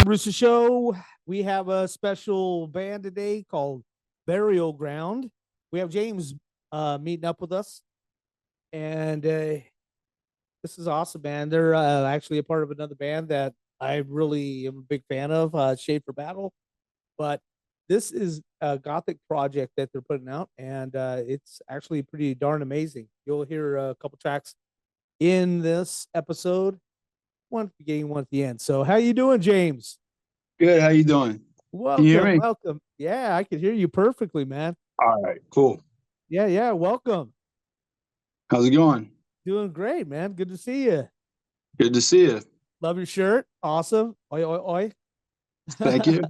Roosta Show. We have a special band today called Burial Ground. We have James meeting up with us, and this is awesome, man. They're actually a part of another band that I really am a big fan of, Shape for Battle. But this is a gothic project that they're putting out, and it's actually pretty darn amazing. You'll hear a couple tracks in this episode, one at the beginning, one at the end. So, how you doing, James? Good. How you doing? Can you hear Welcome, me? welcome. Yeah, I can hear you perfectly, man. All right. Cool. Yeah, yeah, welcome. How's it going? Doing great, man. Good to see you. Good to see you. Love your shirt. Awesome. Oi, oi, Thank oi. you.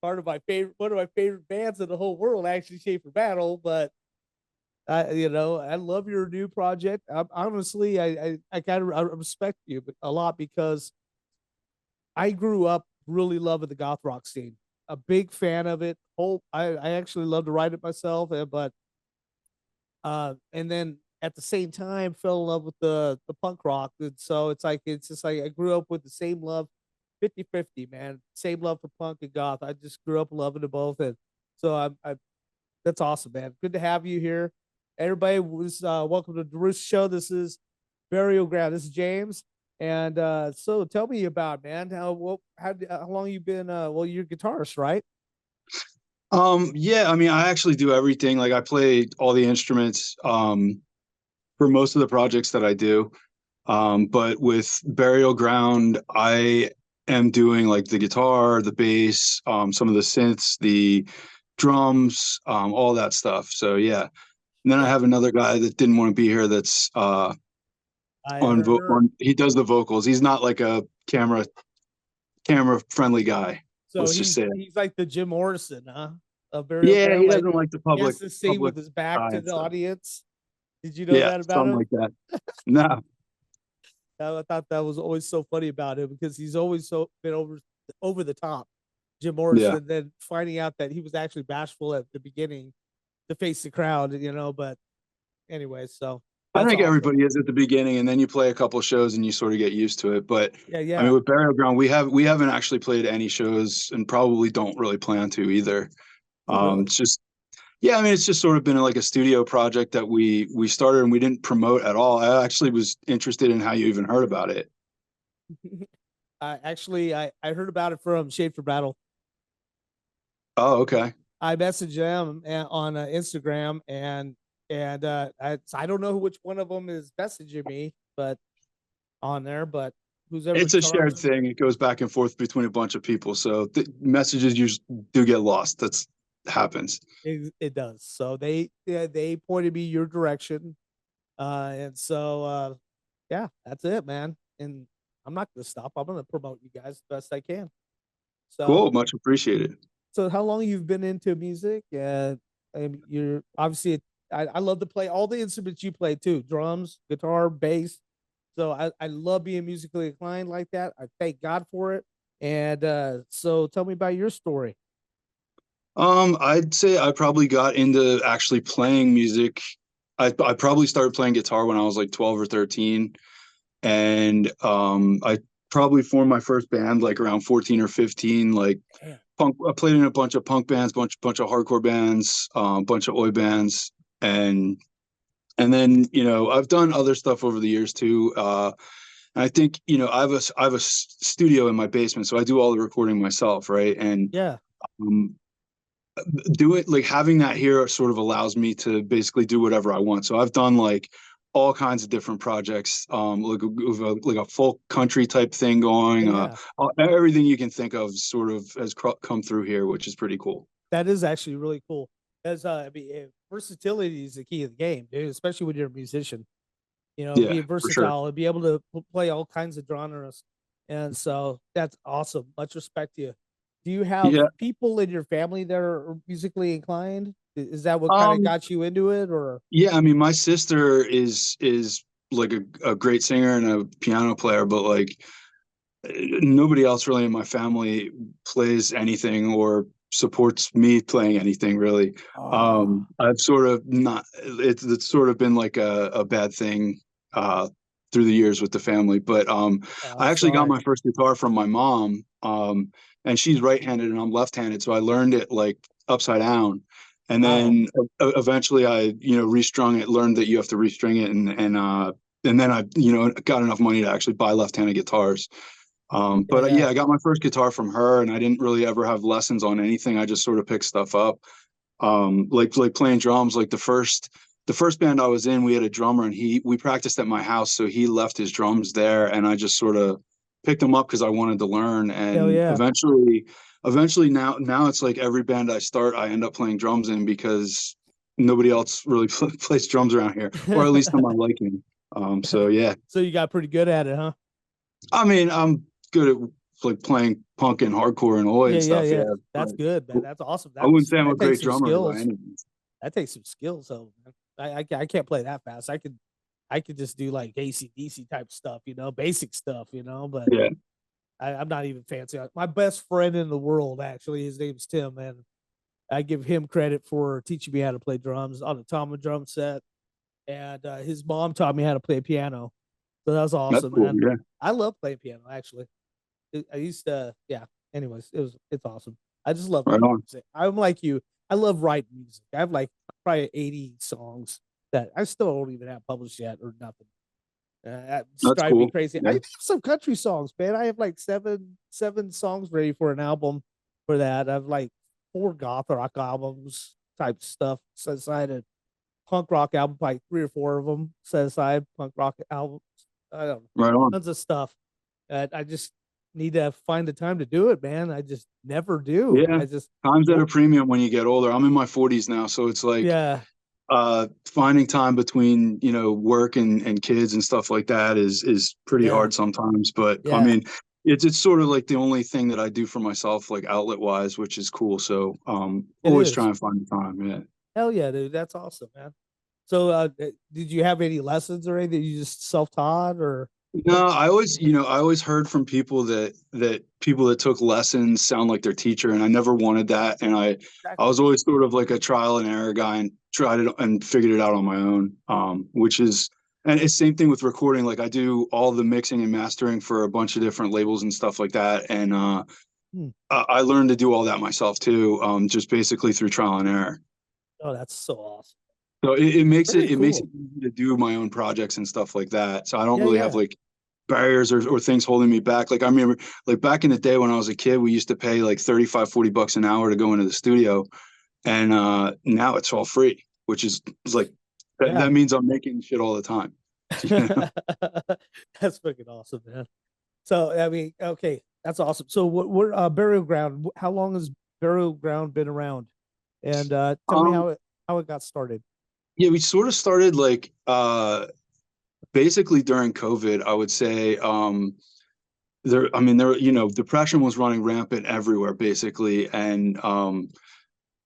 Part of my favorite, one of my favorite bands in the whole world, actually, Shape for Battle. But I love your new project. Honestly, I kind of I respect you a lot because I grew up really loving the goth rock scene. A big fan of it. I actually love to write it myself, but and then at the same time fell in love with the punk rock. And so it's just like I grew up with the same love, 50-50, man. Same love for punk and goth. I just grew up loving it both. And so I that's awesome, man. Good to have you here. Everybody was welcome to the Roost Show. This is Burial Ground. This is James. And so tell me about, man, how long you been you're a guitarist, right? Yeah, I mean, I actually do everything. Like I play all the instruments for most of the projects that I do. But with Burial Ground, I am doing like the guitar, the bass, some of the synths, the drums, all that stuff. So yeah. And then I Yeah, have another guy that didn't want to be here that's I heard. he does the vocals. He's not like a camera friendly guy. So Let's just say it. he's like the Jim Morrison, huh? Of Burial Yeah, Ground. he Like doesn't like the he has to sing public with his back eye to and the stuff. audience. Did you know Yeah, that about something him? like that. No, I thought that was always so funny about him because he's always so been over the top, Jim yeah. Morrison. Then finding out that he was actually bashful at the beginning to face the crowd, But anyway, so I that's think awesome. everybody is at the beginning, and then you play a couple shows and you sort of get used to it. But Yeah, I mean, yeah. with Burial Ground, we haven't actually played any shows, and probably don't really plan to either. Oh, really? It's just yeah, I mean, it's just sort of been like a studio project that we started and we didn't promote at all. I actually was interested in how you even heard about it. I heard about it from Shade for Battle. Oh, okay. I messaged them on Instagram, and I don't know which one of them is messaging me, but on there, but who's ever in It's a shared charge. thing. It goes back and forth between a bunch of people, so the messages usually do get lost. That's happens. It does. So they pointed me your direction, and so yeah, that's it, man. And I'm not gonna stop. I'm gonna promote you guys the best I can. So Cool, much appreciated. so how long you've been into music? And you're obviously I love to play all the instruments you play too: drums, guitar, bass. So I love being musically inclined like that. I thank God for it. And so tell me about your story. I'd say I probably got into actually playing music. I probably started playing guitar when I was like 12 or 13, and I probably formed my first band like around 14 or 15. Like Damn. punk, I played in a bunch of punk bands, bunch of hardcore bands, bunch of oi bands, and and then I've done other stuff over the years too. And I think I have a studio in my basement, so I do all the recording myself, right? And Yeah. um, do it like having that here sort of allows me to basically do whatever I want. So I've done like all kinds of different projects, like a folk country type thing Yeah. going. Yeah. Everything you can think of sort of has come through here, which is pretty cool. That is actually really cool. As I mean, versatility is the key of the game, dude, especially when you're a musician. Yeah, Being for sure. versatile and be able to play all kinds of genres. And so that's awesome. Much respect to you. Do you have Yeah. people in your family that are musically inclined? Is that what kind of Um, got you into it, or? yeah, I mean, my sister is like a great singer and a piano player, but like nobody else really in my family plays anything or supports me playing anything really. Oh, I've sort of not it's sort of been like a bad thing through the years with the family. But I'm I actually got sorry. my first guitar from my mom, and she's right-handed and I'm left-handed, so I learned it like upside down. And Wow. then eventually I, restrung it, learned that you have to restring it, and then I, got enough money to actually buy left-handed guitars. Yeah, But yeah. yeah, I got my first guitar from her, and I didn't really ever have lessons on anything. I just sort of picked stuff up. Like playing drums. Like the first band I was in, we had a drummer, and we practiced at my house, so he left his drums there, and I just sort of picked them up because I wanted to learn. Hell And yeah. eventually now it's like every band I start, I end up playing drums in because nobody else really plays drums around here, or at least to my liking. So yeah, So you got pretty good at it, huh? I mean, I'm good at like playing punk and hardcore and oi Yeah, and yeah, stuff. yeah. Yeah, That's good, man. but That's awesome. I wouldn't say I'm a That takes great some drummer by skills. any means. That takes some skills, though, man. I can't play that fast. I could just do like AC/DC type stuff, basic stuff, but Yeah, I'm not even fancy. My best friend in the world, actually, his name's Tim, and I give him credit for teaching me how to play drums on a Tom drum set. And his mom taught me how to play piano. So that was that's awesome, cool. man. Yeah, I love playing piano, actually. I used to, yeah. Anyways, it's awesome. I just love right making on. music. I'm like you. I love writing music. I have like probably 80 songs that I still don't even have published yet or nothing. It's That's driving me cool. crazy. I Yeah, have some country songs, man. I have like seven songs ready for an album for that. I have like 4 goth rock albums type stuff set aside, a punk rock album, like 3 or 4 of them set aside, punk rock albums. I don't know, right on. tons of stuff. I just need to find the time to do it, man. I just never do. Yeah, I just, time's at well, a premium when you get older. I'm in my 40s now, so it's like yeah, finding time between work and kids and stuff like that is pretty yeah, hard sometimes. But I yeah. mean, it's sort of like the only thing that I do for myself, like outlet wise, which is cool. So It always is. try and find the time. Yeah. Hell yeah, dude. That's awesome, man. So, did you have any lessons or anything? You just self taught or? No, I always heard from people that people that took lessons sound like their teacher, and I never wanted that. And I Exactly. was always sort of like a trial and error guy and tried it and figured it out on my own. Which is, and it's same thing with recording. Like I do all the mixing and mastering for a bunch of different labels and stuff like that. And Hmm. I learned to do all that myself too, just basically through trial and error. Oh, that's so awesome. So it makes Very it cool. easy to do my own projects and stuff like that. So I don't Yeah, really have yeah. like barriers or things holding me back. Like I remember like back in the day when I was a kid, we used to pay like 35, $40 an hour to go into the studio. And now it's all free, which is like that Yeah. means I'm making shit all the time. You know? That's fucking awesome, man. So, I mean, okay, that's awesome. So, what burial ground? How long has burial ground been around? And tell me Um, how it got started. yeah, we sort of started like basically during COVID, I would say. There, depression was running rampant everywhere, basically, and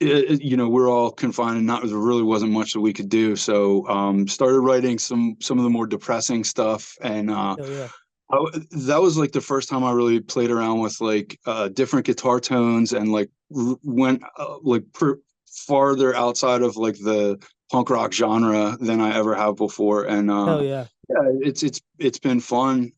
we're all confined and not there really wasn't much that we could do. So started writing some of the more depressing stuff, and Hell yeah. that was like the first time I really played around with like different guitar tones and like went farther outside of like the punk rock genre than I ever have before. And Hell yeah. yeah, it's been fun.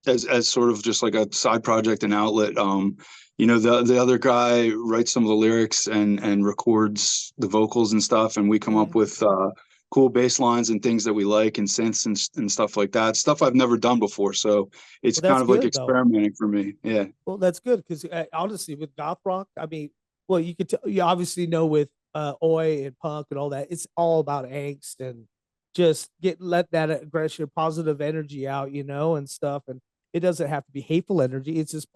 As sort of just like a side project and outlet. The other guy writes some of the lyrics and records the vocals and stuff, and we come Yeah. up with cool bass lines and things that we like and synths and stuff like that. Stuff I've never done before, so it's Well, kind that's of like good though. experimenting for me. Yeah, Well, that's good because honestly, with goth rock, I mean, well, you could tell, you obviously know with oi and punk and all that, it's all about angst and just let that aggression, positive energy out, and stuff. And it doesn't have to be hateful energy. It's just,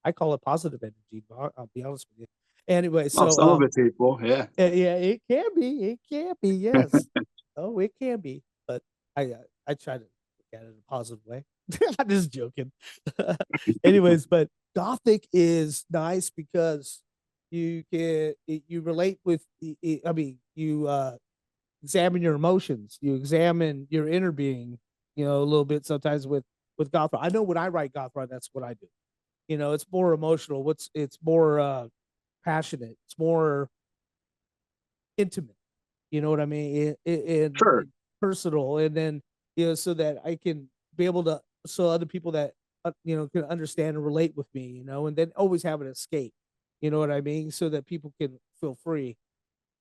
I call it positive energy. I'll be honest with you. Anyway, well, so some of it's hateful. Yeah, yeah, it can be, yes. Oh, it can be, but I try to look at it in a positive way. I'm just joking. Anyways, but Gothic is nice because you relate with I mean you examine your emotions, you examine your inner being, a little bit sometimes with goth rock. I know when I write goth rock, that's what I do. It's more emotional. It's more passionate. It's more intimate. You know what I mean? sure. And personal. And then so that I can be able to, so other people that, can understand and relate with me, and then always have an escape, you know what I mean? So that people can feel free,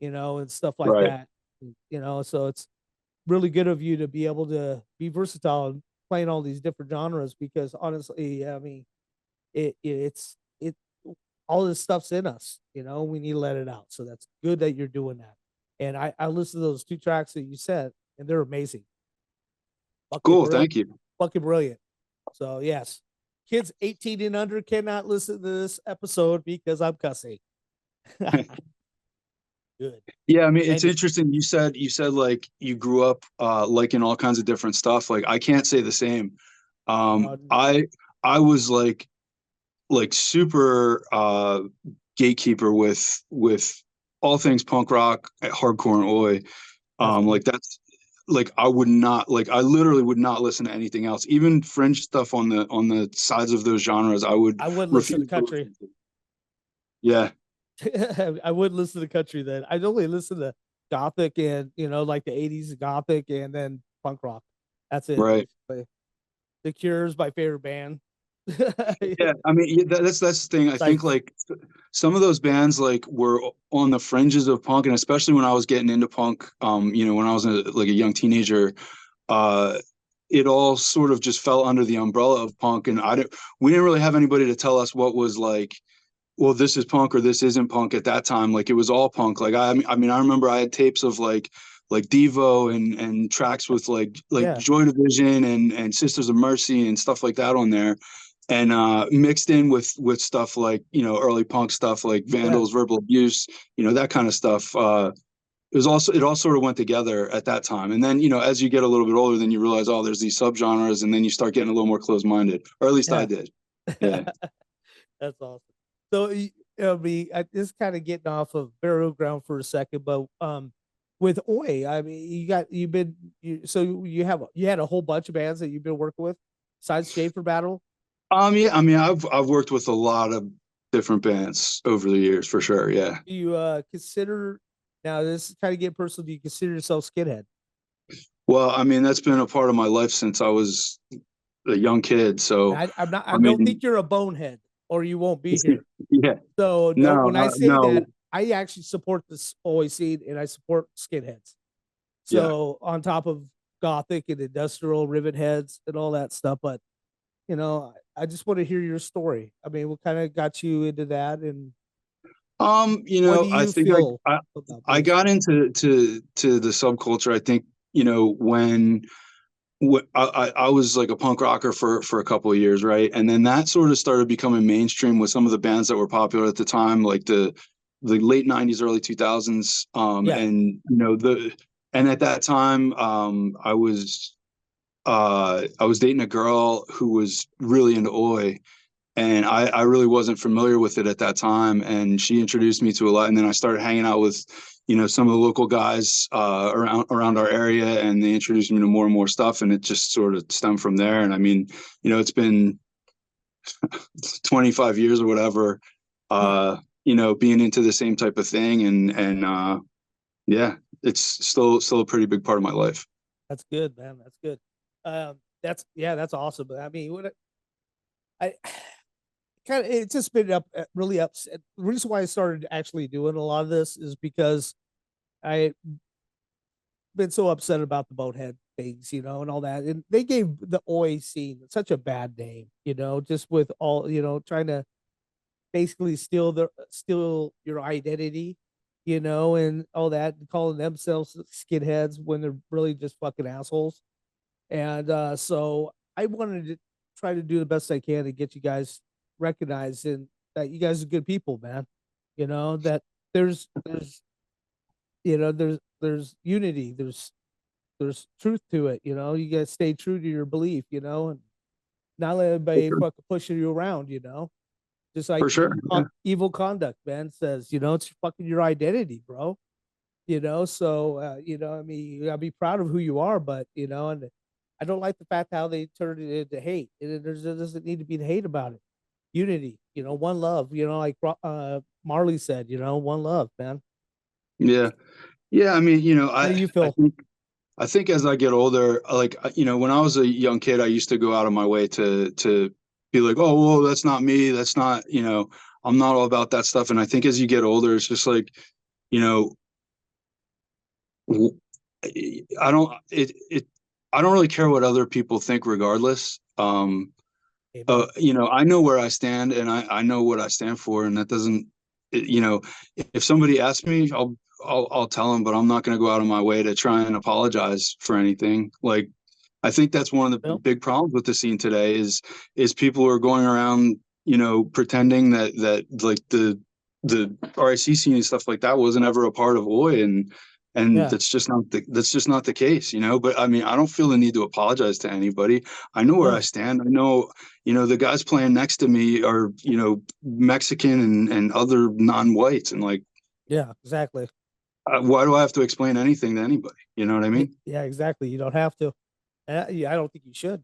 and stuff like Right. that. So it's really good of you to be able to be versatile and playing all these different genres because honestly, I mean, it all this stuff's in us, we need to let it out. So that's good that you're doing that. And I listened to those two tracks that you said, and they're amazing. Fucking Cool. brilliant. Thank you. Fucking brilliant. So yes. Kids 18 and under cannot listen to this episode because I'm cussing. Good. Yeah, I mean, it's Andy. interesting. You said like you grew up liking all kinds of different stuff. Like I can't say the same. Uh, I was like super gatekeeper with all things punk rock, hardcore and oi. that's good. Like that's like I would not like I literally would not listen to anything else. Even fringe stuff on the sides of those genres, I would I would listen to refuse to country. listen to. Yeah, I would listen to country then. I'd only listen to gothic and like the 80s gothic and then punk rock. That's it right. basically. The Cure's my favorite band. Yeah, I mean that's the thing. I think Besides, like some of those bands like were on the fringes of punk, and especially when I was getting into punk, when I was like a young teenager, uh, it all sort of just fell under the umbrella of punk, and we didn't really have anybody to tell us what was like, well, this is punk or this isn't punk at that time. Like it was all punk. Like I mean, I remember I had tapes of like Devo and tracks with like yeah, Joy Division and Sisters of Mercy and stuff like that on there, and mixed in with stuff like early punk stuff like yeah, Vandals, Verbal Abuse, that kind of stuff. It all sort of went together at that time, and then as you get a little bit older, then you realize, oh, there's these subgenres, and then you start getting a little more closed minded, or at least I yeah. did. Yeah. That's awesome. So I just kind of getting off of burial ground for a second, but with Oi, I mean, so you had a whole bunch of bands that you've been working with besides Schaefer Battle. Yeah, I mean, I've worked with a lot of different bands over the years for sure. Yeah. Do you consider now this is kind of getting personal? Do you consider yourself skinhead? Well, I mean, that's been a part of my life since I was a young kid. So, I'm not. I I don't think mean, you're a bonehead, or you won't be here. yeah, So no, when I say that, no, I actually support this Oi scene and I support skinheads. yeah. So on top of gothic and industrial rivet heads and all that stuff, but I just want to hear your story. I mean, what kind of got you into that, and what do I you think feel I about I those? got into to the subculture. I think when I was like a punk rocker for a couple of years, right? And then that sort of started becoming mainstream with some of the bands that were popular at the time, like the late '90s, early 2000s. Yeah, And and at that time, I was dating a girl who was really into oi, and I really wasn't familiar with it at that time. And she introduced me to a lot, and then I started hanging out with some of the local guys around our area, and they introduced me to more and more stuff, and it just sort of stemmed from there. And I mean, it's been 25 years or whatever, yeah, being into the same type of thing, and yeah, it's still a pretty big part of my life. that's good, man. That's good. That's awesome. But I mean, I kind of it's just been really upset. The reason why I started actually doing a lot of this is because I been so upset about the boathead things, and all that. And they gave the Oi scene such a bad name, just with all, trying to basically steal your identity, and all that, and calling themselves skinheads when they're really just fucking assholes. And so I wanted to try to do the best I can to get you guys recognized and that you guys are good people, man. That there's there's unity, there's truth to it. You gotta stay true to your belief, and not let For anybody sure. fucking push you around, just like For sure. Yeah. evil conduct, man, says, it's fucking your identity, bro. So I mean, you gotta be proud of who you are, but and I don't like the fact how they turned it into hate. There doesn't need to be hate about it. Unity, one love, like Marley said, one love, man. Yeah. Yeah, I mean, How do you I feel? think I think as I get older, like when I was a young kid, I used to go out of my way to be like, oh, well, that's not me. That's not, I'm not all about that stuff. And I think as you get older, it's just like, you know, I don't I don't really care what other people think regardless. Amen. I know where I stand and I know what I stand for, and that doesn't, it, you know, if somebody asks me, I'll tell them, but I'm not going to go out of my way to try and apologize for anything. Like, I think that's one of the Well, big problems with the scene today is people are going around, pretending that like the RIC scene and stuff like that wasn't ever a part of Oi, and yeah. that's just not the case, But I mean, I don't feel the need to apologize to anybody. I know where I No. stand. I know, the guys playing next to me are, Mexican and other non-whites, and like, Yeah, exactly. why do I have to explain anything to anybody? You know what I mean? Yeah, exactly. You don't have to. Yeah, I don't think you should.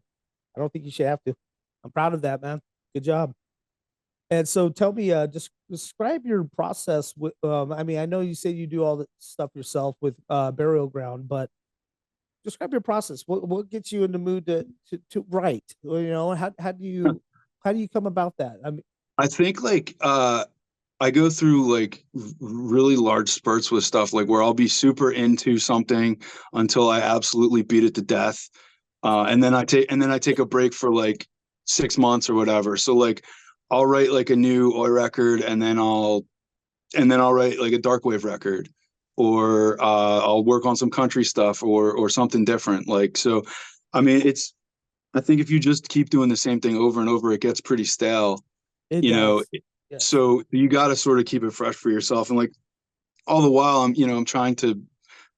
I don't think you should have to. I'm proud of that, man. Good job. And so tell me, just describe your process with, I mean, I know you say you do all the stuff yourself with Burial Ground, but describe your process. What gets you in the mood to write? Well, how do you come about that? I mean, I think like I go through like really large spurts with stuff, like where I'll be super into something until I absolutely beat it to death. And then I take a break for like 6 months or whatever. So like I'll write like a new Oi record, and then I'll write like a darkwave record, or I'll work on some country stuff, or something different. Like, so, I mean, I think if you just keep doing the same thing over and over, it gets pretty stale, it you know. does. Yes. So you got to sort of keep it fresh for yourself. And like all the while, I'm trying to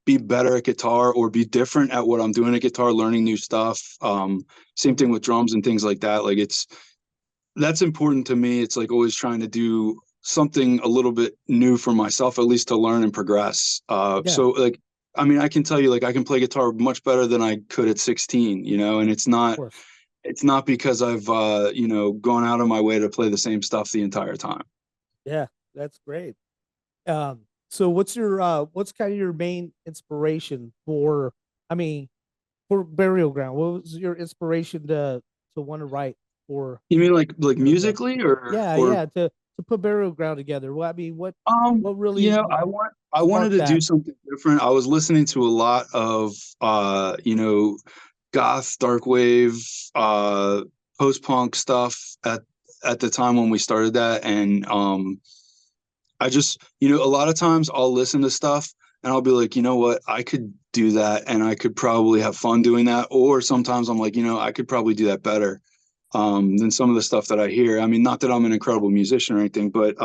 be better at guitar or be different at what I'm doing at guitar, learning new stuff. Same Mhm. thing with drums and things like that. Like, that's important to me. It's like always trying to do something a little bit new for myself, at least to learn and progress. Yeah, So like, I mean, I can tell you, like, I can play guitar much better than I could at 16, and it's of not, course. it's not because I've, gone out of my way to play the same stuff the entire time. Yeah, that's great. So what's kind of your main inspiration for, I mean, for Burial Ground? What was your inspiration to want to write for You mean like Burial Ground? musically or, Yeah, or, yeah, to put Burial Ground together. Well, I mean, what I wanted sparked to do that? something different. I was listening to a lot of, goth, darkwave, post punk stuff at the time when we started that, and I just, a lot of times I'll listen to stuff and I'll be like, you know what, I could do that, and I could probably have fun doing that. Or sometimes I'm like, I could probably do that better than some of the stuff that I hear. I mean, not that I'm an incredible musician or anything, but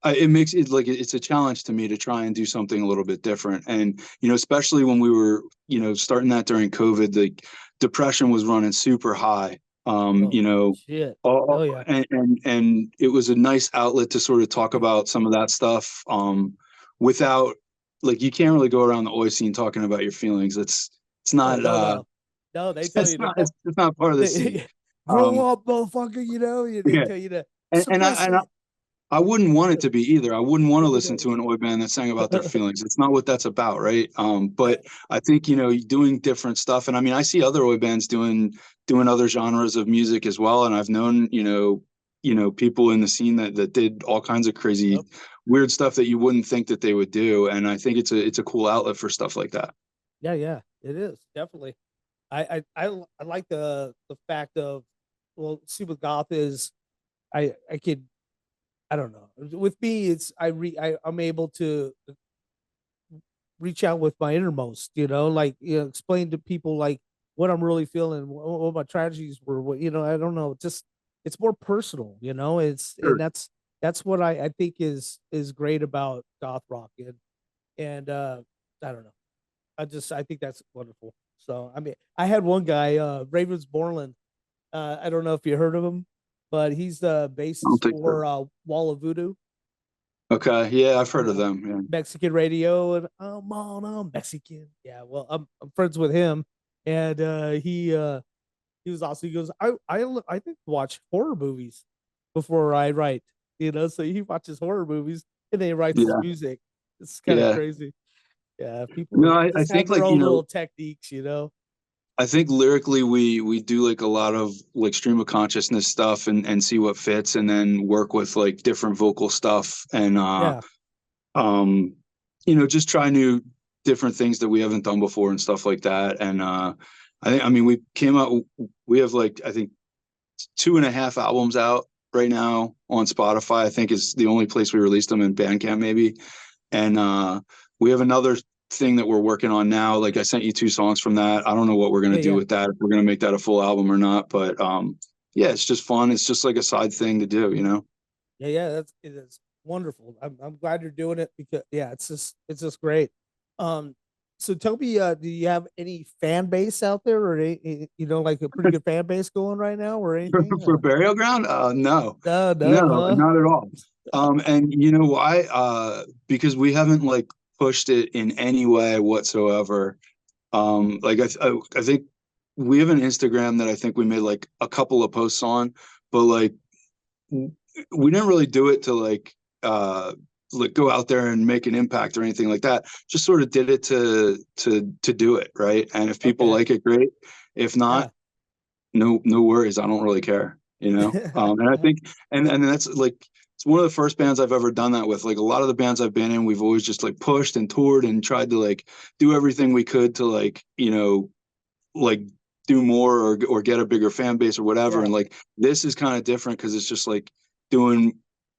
it makes it like it's a challenge to me to try and do something a little bit different. And especially when we were starting that during COVID, the depression was running super high. Um, Oh you know, shit! all, Oh yeah, and it was a nice outlet to sort of talk about some of that stuff without, like, you can't really go around the Oi scene talking about your feelings. It's oh not no no no. They tell it's you to not it's not part of the scene. they, grow Um, up, motherfucker. They yeah, tell you to and suppress it. I wouldn't want it to be either. I wouldn't want to listen to an Oi band that sang about their feelings. It's not what that's about, right? But I think doing different stuff, and I mean, I see other Oi bands doing other genres of music as well, and I've known people in the scene that did all kinds of crazy, Yep. weird stuff that you wouldn't think that they would do, and I think it's a cool outlet for stuff like that. Yeah, yeah, it is definitely. I like the fact of, well, see, with goth is I could, I don't know. With me, it's I'm able to reach out with my innermost, like, explain to people like what I'm really feeling, what my tragedies were, I don't know, just it's more personal, and Sure. that's what I think is great about goth rock, and I don't know. I think that's wonderful. So I mean, I had one guy, Ravens Borland. I don't know if you heard of him, but he's the I don't bassist think so. for Wall of Voodoo, Okay, yeah, I've heard on of them. Yeah. Mexican radio, and I'm on, I'm Mexican. Yeah, well, I'm friends with him, and he was also, he goes, I think watch horror movies before I write, so he watches horror movies and then he writes his Yeah, music. It's kind of yeah. crazy. Yeah, No, people I just have think their like, own little techniques, you know. I think lyrically we do like a lot of like stream of consciousness stuff and see what fits and then work with like different vocal stuff and Yeah, um just try new different things that we haven't done before and stuff like that. And I mean we came out, we have like I think 2.5 albums out right now on Spotify. I think is the only place we released them, in Bandcamp maybe. And we have another thing that we're working on now. Like I sent you 2 songs from that. I don't know what we're gonna yeah, do yeah, with that, if we're gonna make that a full album or not. But yeah, it's just fun. It's just like a side thing to do, you know? yeah, yeah. It is wonderful. I'm glad you're doing it because yeah, it's just great. Um, so tell me, do you have any fan base out there, or you know, like a pretty good fan base going right now, or anything? For Burial Ground, no, No, no, no, huh? not at all. And you know why? Because we haven't like pushed it in any way whatsoever. Like I think we have an Instagram that I think we made like a couple of posts on, but like we didn't really do it to like go out there and make an impact or anything like that. Just sort of did it to do it, right? And if people Okay, like it, great. If yeah. not, no worries. I don't really care, you know. And I think and that's like it's one of the first bands I've ever done that with. Like a lot of the bands I've been in, we've always just like pushed and toured and tried to like do everything we could to like, like do more or get a bigger fan base or whatever. Yeah, And like this is kind of different because it's just like doing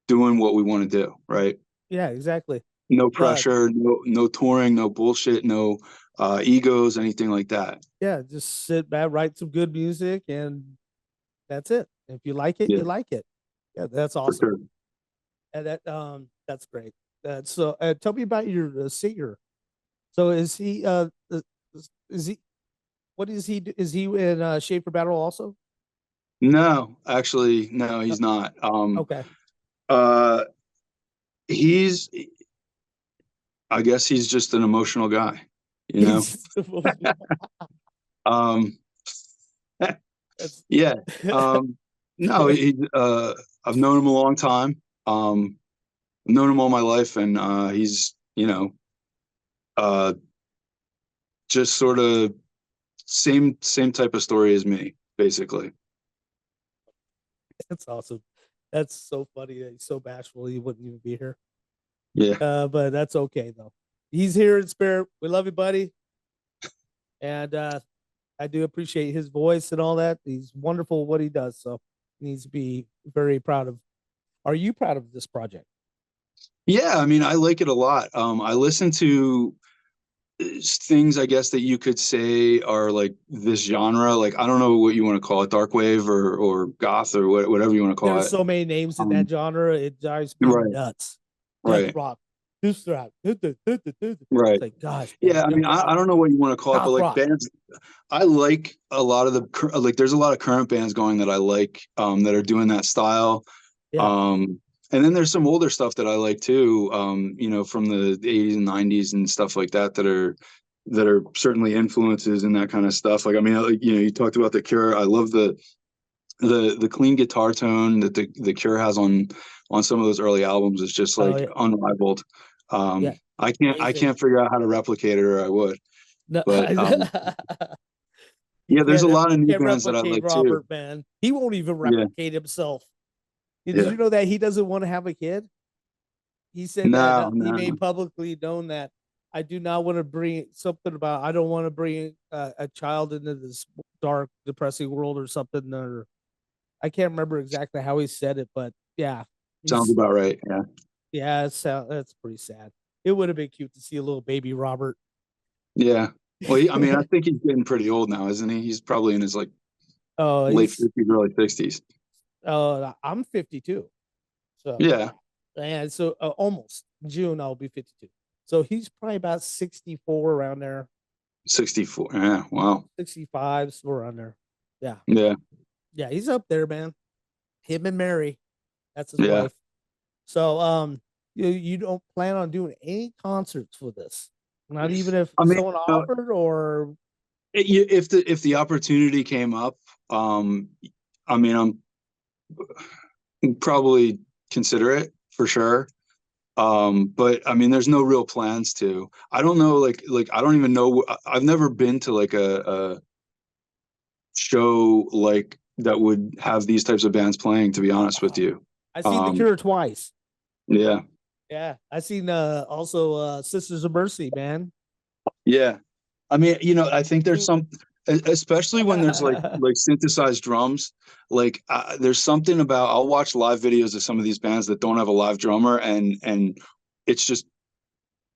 what we want to do, right? yeah, exactly. No Uh, pressure, no touring, no bullshit, no egos, anything like that. yeah, just sit back, write some good music, and that's it. If you like it, Yeah, you like it. Yeah, that's for awesome. sure. And that's great. So tell me about your singer. So is he what is he is he in Shape for Battle also? No, actually, no, Uh, he's not. okay. Uh, he's, I guess he's just an emotional guy, you know? He's just emotional. Um, That's yeah. Um, no, I've known him a long time. I've known him all my life, and he's, uh, just sort of same type of story as me, basically. that's awesome. That's so funny that he's so bashful he wouldn't even be here. Yeah, But that's okay though. He's here in spirit. We love you, buddy. And I do appreciate his voice and all that. He's wonderful at what he does. So he needs to be very proud of. Are you proud of this project? yeah. I mean, I like it a lot. I listen to things I guess that you could say are like this genre. Like I don't know what you want to call it, dark wave or goth or whatever you want to call There's it. so many names in that Um, genre. It drives me right, nuts. Death right, rock, this rock. It's right. like, gosh, man, Yeah, I hip mean, hop, I don't know what you want to call it, but goth like rock. bands, I like a lot of like. There's a lot of current bands going that I like, that are doing that style. Yeah. Um, and then there's some older stuff that I like too, from the 80s and 90s and stuff like that that are certainly influences and that kind of stuff. Like, I mean, you talked about The Cure. I love the clean guitar tone that the Cure has on some of those early albums is just Oh like yeah. unrivaled. Yeah. I Amazing. can't figure out how to replicate it, or I would. No, But you yeah, there's a lot of new can't bands that I replicate like too. Robert, man. He won't even Yeah, replicate himself. Did yeah. you know that he doesn't want to have a kid? He said that No, he no. made publicly known that I do not want to bring something about I don't want to bring a child into this dark, depressing world or something. Or I can't remember exactly how he said it, but yeah, Sounds he's about right. Yeah. yeah, that's pretty sad. It would have been cute to see a little baby Robert. Yeah. Well, I mean, I think he's getting pretty old now, isn't he? He's probably in his like Oh, late 50s, early 60s. I'm 52, so Yeah. and so almost June I'll be 52. So he's probably about 64 around there, 64. Yeah. Wow. 65 somewhere around there. Yeah, Yeah. yeah, he's up there, man. Him and Mary, that's his Yeah. wife. So you don't plan on doing any concerts for this, not even if I mean, someone offered or if the opportunity came up, um, I mean, I'm probably consider it for sure. But I mean, there's no real plans to. I don't know, like I don't even know. I've never been to like a show like that would have these types of bands playing, to be honest with Oh, you. I seen The Um, Cure twice. yeah, Yeah, I seen also Sisters of Mercy, man. yeah. I mean, I think there's Two. some, especially when there's like synthesized drums. Like, there's something about I'll watch live videos of some of these bands that don't have a live drummer, and it's just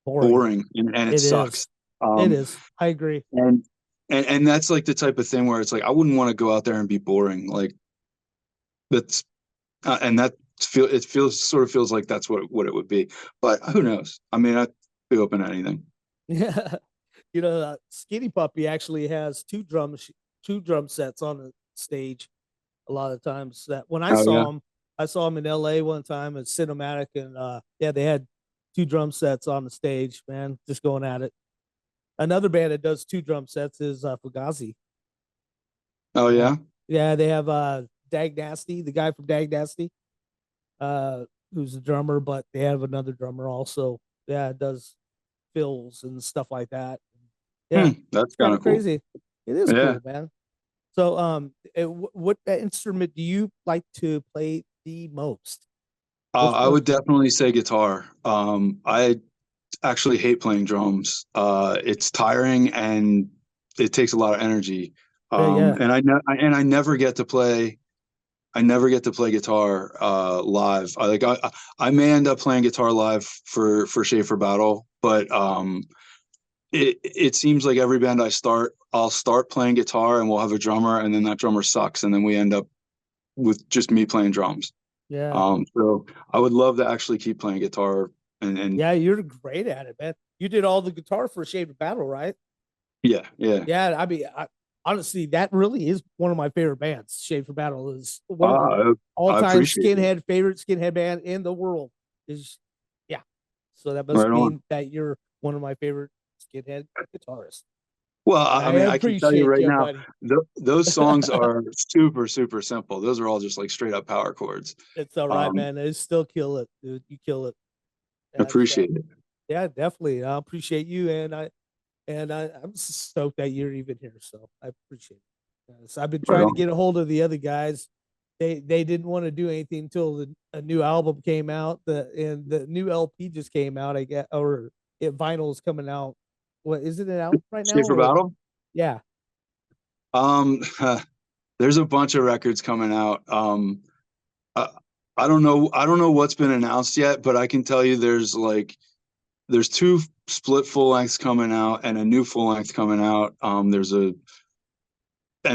Boring. boring and it It sucks. is. It Um, is. I agree. and and that's like the type of thing where it's like I wouldn't want to go out there and be boring. Like that's and that it feels like that's what it would be. But who knows? I mean, I'd be open to anything. Yeah. Skinny Puppy actually has two drum sets on the stage. A lot of times that when Oh yeah. I saw him in L.A. one time at Cinematic, and yeah, they had two drum sets on the stage. Man, just going at it. Another band that does two drum sets is Fugazi. Oh Yeah, yeah. yeah, they have Dag Nasty, the guy from Dag Nasty, uh, who's the drummer, but they have another drummer also. Yeah, it does fills and stuff like that. Yeah, That's it's kind kind of of cool. crazy. It is Yeah. cool, man. So, what instrument do you like to play the most? I What? would definitely say guitar. I actually hate playing drums. It's tiring and it takes a lot of energy. Yeah, yeah, And I never get to play. I never get to play guitar live. I may end up playing guitar live for Schaefer Battle, but it seems like every band I'll start playing guitar and we'll have a drummer, and then that drummer sucks, and then we end up with just me playing drums. yeah, So I would love to actually keep playing guitar and yeah. You're great at it, man. You did all the guitar for Shape of Battle, right? yeah, yeah. Yeah, I mean, honestly, that really is one of my favorite bands. Shape for Battle is one of the I all-time appreciate it. skinhead favorite skinhead band in the world. Is yeah. So that must Right on. mean that you're one of my favorite skinhead guitarists. Well, And I I mean, I can tell you appreciate right you, now, buddy. those songs are super, super simple. Those are all just like straight up power chords. It's all right, Um, man. They still kill it, dude. You kill it. That's appreciate it. yeah, definitely. I appreciate you, I'm stoked that you're even here. So I appreciate it. So I've been Right trying to on. get a hold of the other guys. They didn't want to do anything until a new album came out. The new LP just came out. I guess, or vinyl is coming out. What is it out right now? Schaefer Or Battle. yeah, Um, there's a bunch of records coming out. I, I don't know. I don't know what's been announced yet, but I can tell you there's two split full lengths coming out and a new full length coming out. And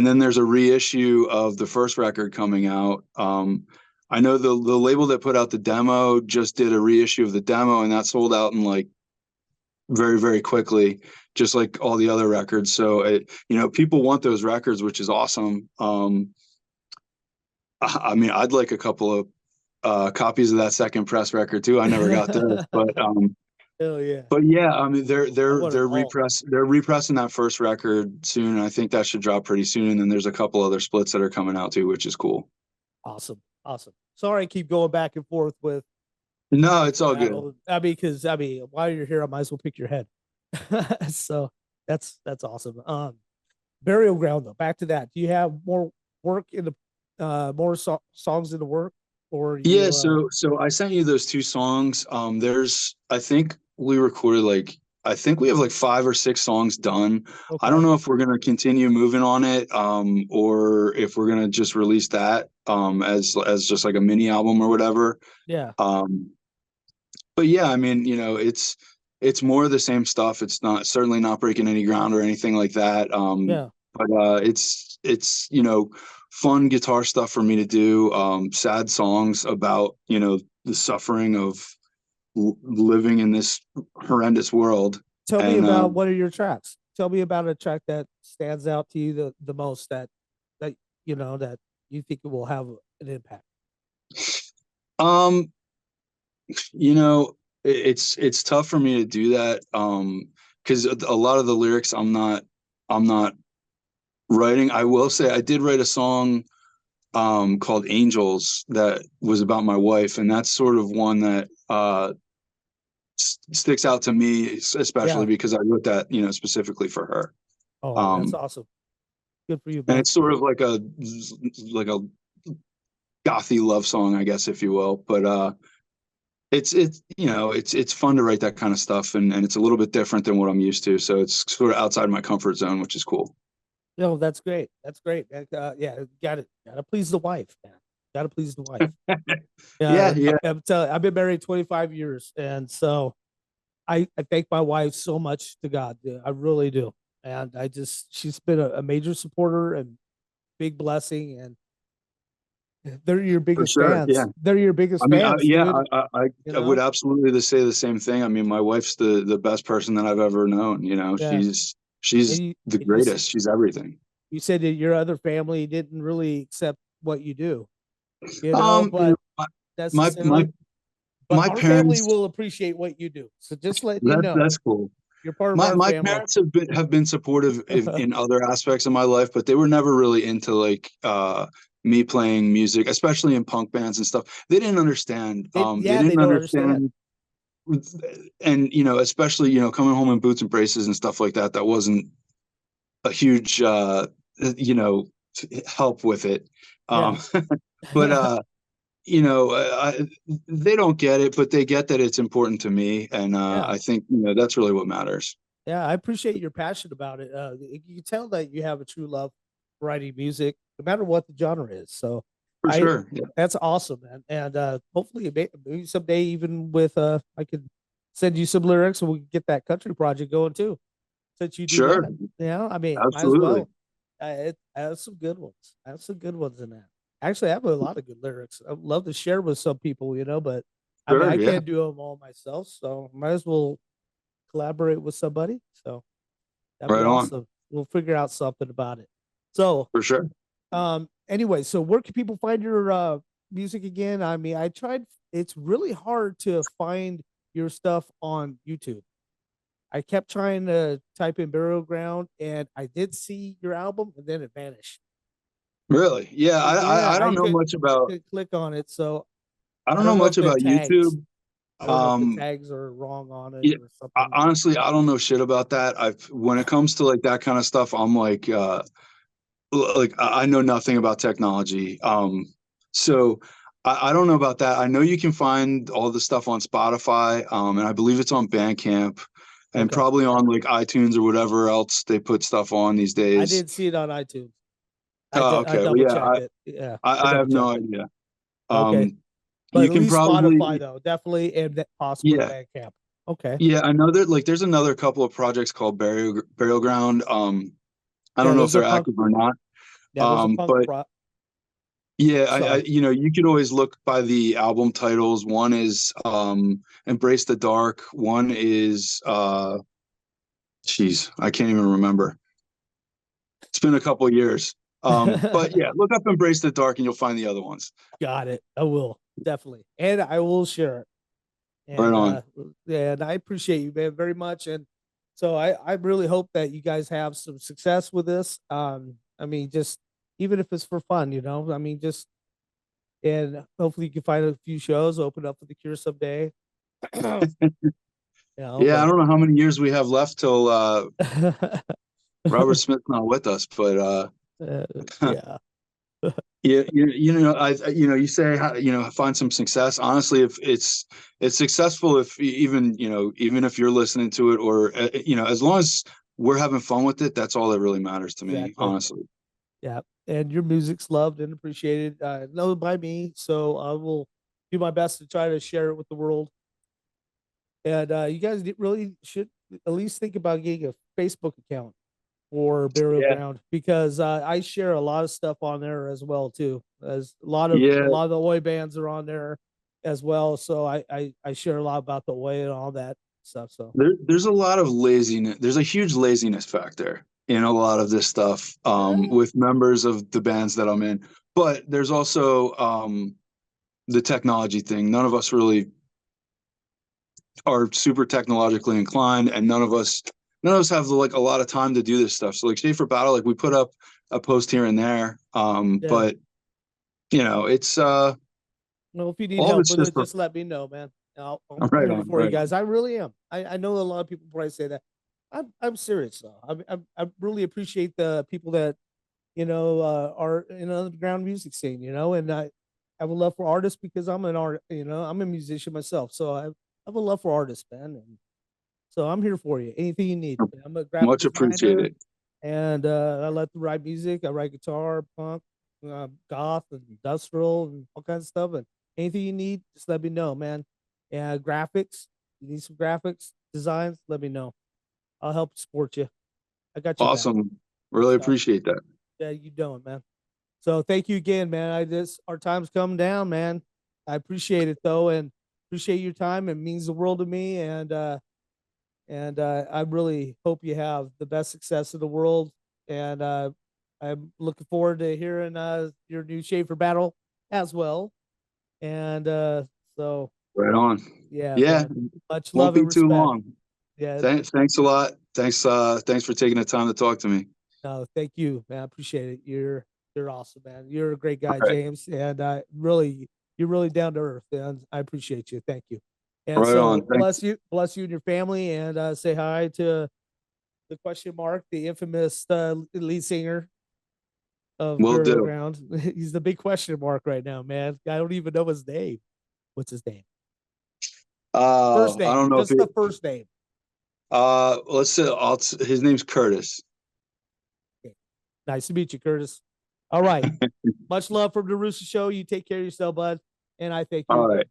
then there's a reissue of the first record coming out. I know the label that put out the demo just did a reissue of the demo, and that sold out in like very, very quickly, just like all the other records. So people want those records, which is awesome. I mean, I'd like a couple of copies of that second press record too. I never got those, hell yeah, but yeah, I mean I want them all. they're repressing that first record soon. I think that should drop pretty soon. And then there's a couple other splits that are coming out too, which is cool. Awesome, awesome. Sorry, I keep going back and forth with No, Shape it's for all good. Battle. I mean, while you're here, I might as well pick your head. So that's awesome. Burial Ground though. Back to that. Do you have more work in the more songs in the work, or Yeah, you? so I sent you those two songs. There's I think we recorded I think we have like 5 or 6 songs done. I don't Okay. know if we're gonna continue moving on it, or if we're gonna just release that as just like a mini album or whatever. Yeah. Um, but yeah, I mean, it's more of the same stuff. It's not certainly not breaking any ground or anything like that. Yeah. But it's fun guitar stuff for me to do. Sad songs about the suffering of living in this horrendous world. Tell me And about what are your tracks. Tell me about a track that stands out to you the most that that you think it will have an impact. um, you know, it's tough for me to do that. Because a lot of the lyrics I'm not writing. I will say I did write a song called Angels that was about my wife, and that's sort of one that sticks out to me, especially Yeah. because I wrote that, specifically for her. Oh, that's Um, awesome. Good for you, and man. it's sort of like a gothy love song, I guess, if you will. But it's fun to write that kind of stuff, and it's a little bit different than what I'm used to. So it's sort of outside my comfort zone, which is cool. No, that's great. That's great. Yeah, gotta please the wife, man. Gotta please the wife. Yeah, Yeah, yeah, I've been married 25 years, and so I thank my wife so much to God. Yeah, I really do. And she's been a major supporter and big blessing. And they're your for biggest sure. Yeah. fans. They're your I biggest mean, fans, yeah, dude. You I would know? absolutely say the same thing. I mean, my wife's the best person that I've ever known. Yeah. She's And you, the and you, greatest. She's everything. you said that your other family didn't really accept what you do, Um, you know, but my my necessarily, but my our family parents. will appreciate what you do. So just letting you know, That's cool. you're part of My our my family. parents have been supportive in other aspects of my life, but they were never really into like me playing music, especially in punk bands and stuff. They didn't understand. They Yeah, they didn't don't understand. understand, and especially coming home in boots and braces and stuff like that. That wasn't a huge you know help with it. Yeah. Um, but they don't get it, but they get that it's important to me, and Yeah. I think that's really what matters. Yeah, I appreciate your passion about it. You can tell that you have a true love for writing music, no matter what the genre is. So, For I sure. Yeah. that's awesome, man. And hopefully, maybe someday, even with I could send you some lyrics, and we can get that country project going too. Since you do Sure. that, I mean, might as Absolutely. well. I have some good ones. I have some good ones in that. Actually, I have a lot of good lyrics. I'd love to share with some people, but I mean, Sure. I Yeah. can't do them all myself, so might as well collaborate with somebody. So that'd be Right on. awesome. We'll figure out something about it. So, For sure. anyway, so where can people find your music again? I mean, I tried. It's really hard to find your stuff on YouTube. I kept trying to type in Burial Ground, and I did see your album, and then it vanished. Really. Yeah. Yeah, I don't know much about. couldn't click on it, so I I don't don't know know if much the about tags. YouTube. I don't know if the Um. tags are wrong on it Yeah. or something. Honestly, I don't know shit about that. I've when it comes to like that kind of stuff, I'm like I know nothing about technology. So I don't know about that. I know you can find all the stuff on Spotify, and I believe it's on Bandcamp, and Okay, probably on like iTunes or whatever else they put stuff on these I days. did see it on iTunes. Oh, I okay. Well, double yeah, checked it. Yeah, I I have double no checked it. idea. Okay, Um, but you at can least Spotify probably, though, definitely, and possibly yeah, Bandcamp. Okay, yeah. I know that like there's another couple of projects called Burial Ground. I yeah, don't know if those are they're punk. active or not. Yeah, those are punk. But yeah, So you could always look by the album titles. One is Embrace the Dark. One is geez, I can't even remember. It's been a couple of years. But yeah, look up Embrace the Dark and you'll find the other ones. got it. I will definitely, and I will share it. Right And on. yeah, and I appreciate you, man, very much. And so I really hope that you guys have some success with this. I mean, just even if it's for fun, I mean, just and hopefully you can find a few shows, open up for the Cure someday. Yeah, I But don't know how many years we have left till Robert Smith's not with us, but yeah, yeah, you say find some success. Honestly, if it's successful, if even if you're listening to it, or as long as we're having fun with it, that's all that really matters to me, exactly. honestly. Yeah, and your music's loved and appreciated, known by me. So I will do my best to try to share it with the world. And you guys really should at least think about getting a Facebook account or Burial Yeah, Ground because I share a lot of stuff on there as well too. As a yeah. lot of the Oi bands are on there as well. So I share a lot about the Oi and all that stuff. So There's a lot of laziness. There's a huge laziness factor in a lot of this stuff eh, with members of the bands that I'm in. But there's also the technology thing. Are super technologically inclined, and none of us have like a lot of time to do this stuff. So like Schaefer Battle, like we put up a post here and there, yeah. but it's Well, if you need all of help it's with just it, for just let me know, man. I'm Right here on, for you right on. guys. I really am. I know a lot of people probably say that. I'm serious though. I really appreciate the people that are in the underground music scene. And I have a love for artists because I'm an art. I'm a musician myself, so I have a love for artists, man. And so I'm here for you. Anything you need. I'm a graphic Much designer, appreciated. and I like to write music. I write guitar, punk, goth, and industrial, and all kinds of stuff. And anything you need, just let me know, man. And graphics, you need some graphics designs, let me know. I'll help support you. I got your back. Awesome. Really So appreciate that. yeah, you don't, man. So thank you again, man. I just our time's come down, man. I appreciate it though, and appreciate your time. It means the world to me, and I really hope you have the best success in the world. And I'm looking forward to hearing your new Schaefer battle as well. And so, Right on. yeah, Yeah, man, much won't love and be too respect. long. Yeah, Thanks a lot. Thanks for taking the time to talk to me. no, thank you, man. I appreciate it. You're awesome, man. You're a great guy, All right. James, and you're really down to earth, and I appreciate you. Thank you. And Right on. so Thanks. bless you and your family, and say hi to the question mark, the infamous lead singer of Will Burial do. Ground. He's the big question mark right now, man. I don't even know his name. What's his name? First I name, don't know if just the you first name. let's say his name's Curtis. Okay. Nice to meet you, Curtis. All right. Much love from the Rooster Show. You take care of yourself, bud. And I thank you All again. right.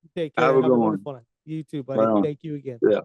You take Have care. a Have good a one. wonderful night. You too, Right buddy. on. Thank you again. Yeah.